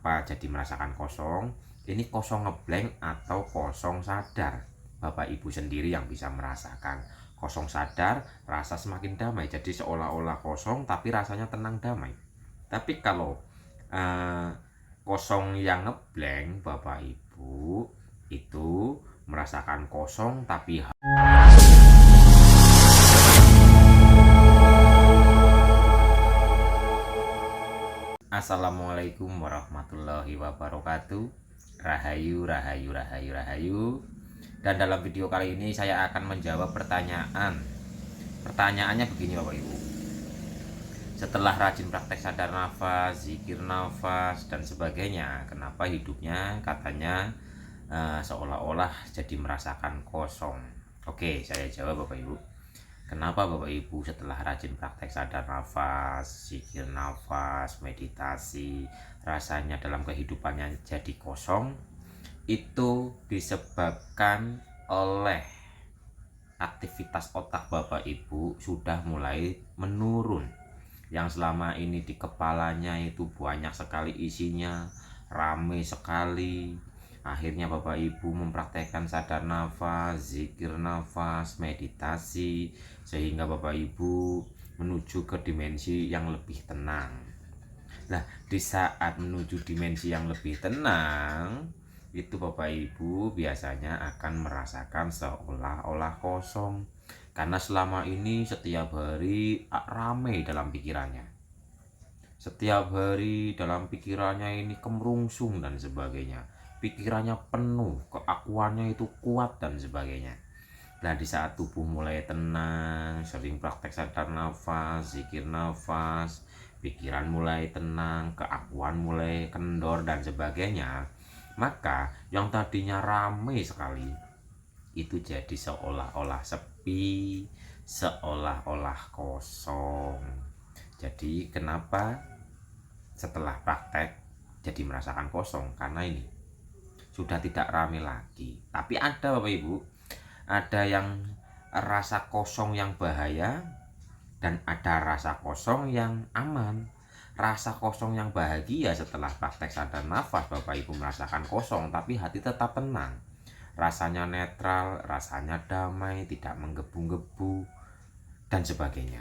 Kenapa jadi merasakan kosong? Ini kosong ngeblank atau kosong sadar? Bapak Ibu sendiri yang bisa merasakan. Kosong sadar, rasa semakin damai. Jadi seolah-olah kosong tapi rasanya tenang damai. Tapi kalau kosong yang ngeblank, Bapak Ibu itu merasakan kosong tapi Assalamualaikum warahmatullahi wabarakatuh. Rahayu, rahayu, rahayu, rahayu. Dan dalam video kali ini saya akan menjawab pertanyaan. Pertanyaannya begini Bapak Ibu. Setelah rajin praktek sadar nafas, zikir nafas, dan sebagainya, kenapa hidupnya katanya seolah-olah jadi merasakan kosong? Oke, saya jawab Bapak Ibu. Kenapa Bapak Ibu setelah rajin praktek sadar nafas, zikir nafas, meditasi, rasanya dalam kehidupannya jadi kosong? Itu disebabkan oleh aktivitas otak Bapak Ibu sudah mulai menurun. Yang selama ini di kepalanya itu banyak sekali isinya, rame sekali. Akhirnya Bapak Ibu mempraktekkan sadar nafas, zikir nafas, meditasi, sehingga Bapak Ibu menuju ke dimensi yang lebih tenang. Nah, di saat menuju dimensi yang lebih tenang, itu Bapak Ibu biasanya akan merasakan seolah-olah kosong. Karena selama ini setiap hari ramai dalam pikirannya. Setiap hari dalam pikirannya ini kemerungsung dan sebagainya. Pikirannya penuh, keakuannya itu kuat dan sebagainya. Nah, di saat tubuh mulai tenang, sering praktek sadar nafas, zikir nafas, pikiran mulai tenang, keakuan mulai kendor dan sebagainya, maka yang tadinya ramai sekali itu jadi seolah-olah sepi, seolah-olah kosong. Jadi kenapa setelah praktek jadi merasakan kosong? Karena ini sudah tidak ramai lagi. Tapi ada Bapak Ibu, ada yang rasa kosong yang bahaya dan ada rasa kosong yang aman. Rasa kosong yang bahagia setelah praktek sadar nafas Bapak Ibu merasakan kosong tapi hati tetap tenang. Rasanya netral, rasanya damai, tidak menggebu-gebu dan sebagainya.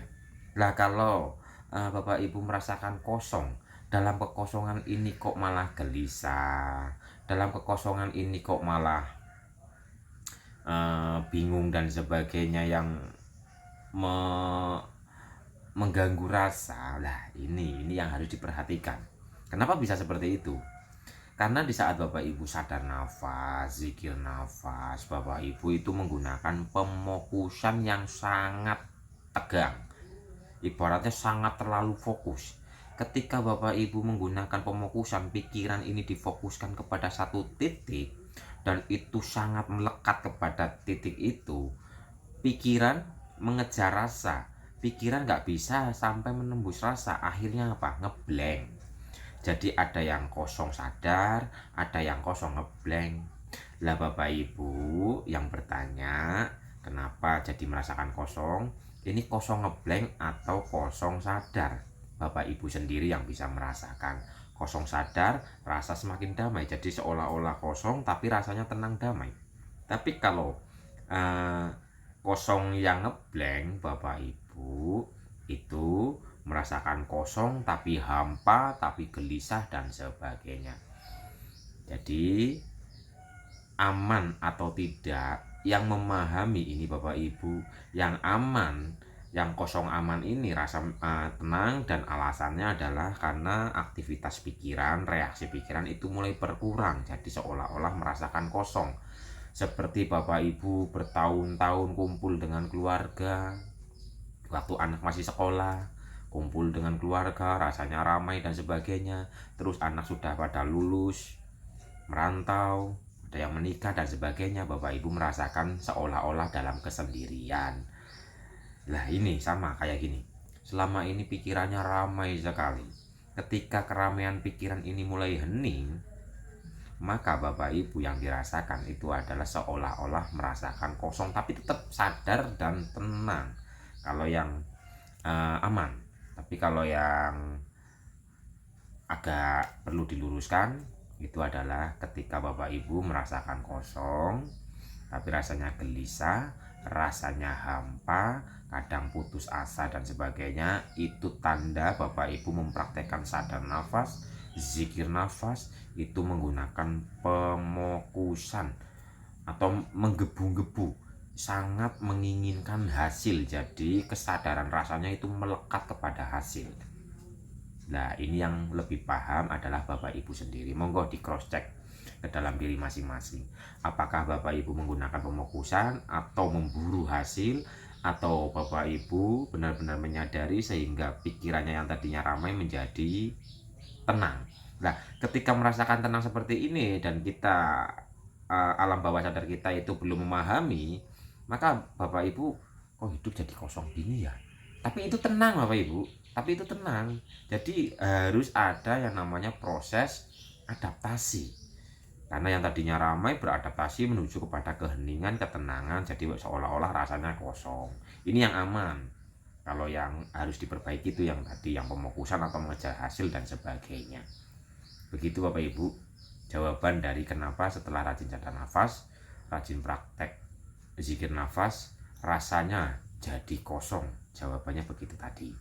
Nah, kalau Bapak Ibu merasakan kosong, dalam kekosongan ini kok malah gelisah, dalam kekosongan ini kok malah bingung dan sebagainya yang mengganggu rasa. Lah, ini yang harus diperhatikan. Kenapa bisa seperti itu? Karena di saat Bapak Ibu sadar nafas, zikir nafas, Bapak Ibu itu menggunakan pemokusan yang sangat tegang. Ibaratnya sangat terlalu fokus. Ketika Bapak Ibu menggunakan pemokusan, pikiran ini difokuskan kepada satu titik dan itu sangat melekat kepada titik itu. Pikiran mengejar rasa. Pikiran nggak bisa sampai menembus rasa. Akhirnya apa? Ngeblank. Jadi ada yang kosong sadar, ada yang kosong ngeblank. Lah Bapak Ibu yang bertanya, kenapa jadi merasakan kosong? Ini kosong ngeblank atau kosong sadar? Bapak Ibu sendiri yang bisa merasakan. Kosong sadar, rasa semakin damai. Jadi seolah-olah kosong tapi rasanya tenang damai. Tapi kalau kosong yang ngeblank Bapak Ibu itu merasakan kosong tapi hampa, tapi gelisah dan sebagainya. Jadi aman atau tidak, yang memahami ini Bapak Ibu, yang aman, yang kosong aman ini rasa tenang, dan alasannya adalah karena aktivitas pikiran, reaksi pikiran itu mulai berkurang. Jadi seolah-olah merasakan kosong. Seperti Bapak Ibu bertahun-tahun kumpul dengan keluarga, waktu anak masih sekolah, kumpul dengan keluarga, rasanya ramai dan sebagainya. Terus anak sudah pada lulus, merantau, ada yang menikah dan sebagainya. Bapak Ibu merasakan seolah-olah dalam kesendirian. Lah ini sama kayak gini. Selama ini pikirannya ramai sekali. Ketika keramaian pikiran ini mulai hening, maka Bapak Ibu yang dirasakan itu adalah seolah-olah merasakan kosong tapi tetap sadar dan tenang. Kalau yang aman. Tapi kalau yang agak perlu diluruskan, itu adalah ketika Bapak Ibu merasakan kosong, tapi rasanya gelisah, rasanya hampa, kadang putus asa dan sebagainya, itu tanda Bapak Ibu mempraktekkan sadar nafas, zikir nafas, itu menggunakan pemokusan atau menggebu-gebu, sangat menginginkan hasil. Jadi kesadaran rasanya itu melekat kepada hasil. Nah, ini yang lebih paham adalah Bapak Ibu sendiri. Monggo di cross check ke dalam diri masing-masing. Apakah Bapak Ibu menggunakan pemokusan atau memburu hasil, atau Bapak Ibu benar-benar menyadari sehingga pikirannya yang tadinya ramai menjadi tenang. Nah, ketika merasakan tenang seperti ini dan kita alam bawah sadar kita itu belum memahami, maka Bapak Ibu, kok hidup jadi kosong gini ya? Tapi itu tenang Bapak Ibu, tapi itu tenang. Jadi harus ada yang namanya proses adaptasi. Karena yang tadinya ramai beradaptasi menuju kepada keheningan, ketenangan, jadi seolah-olah rasanya kosong. Ini yang aman. Kalau yang harus diperbaiki itu yang tadi, yang pemokusan atau mengejar hasil dan sebagainya. Begitu Bapak Ibu, jawaban dari kenapa setelah rajin sadar nafas, rajin praktek zikir nafas, rasanya jadi kosong. Jawabannya begitu tadi.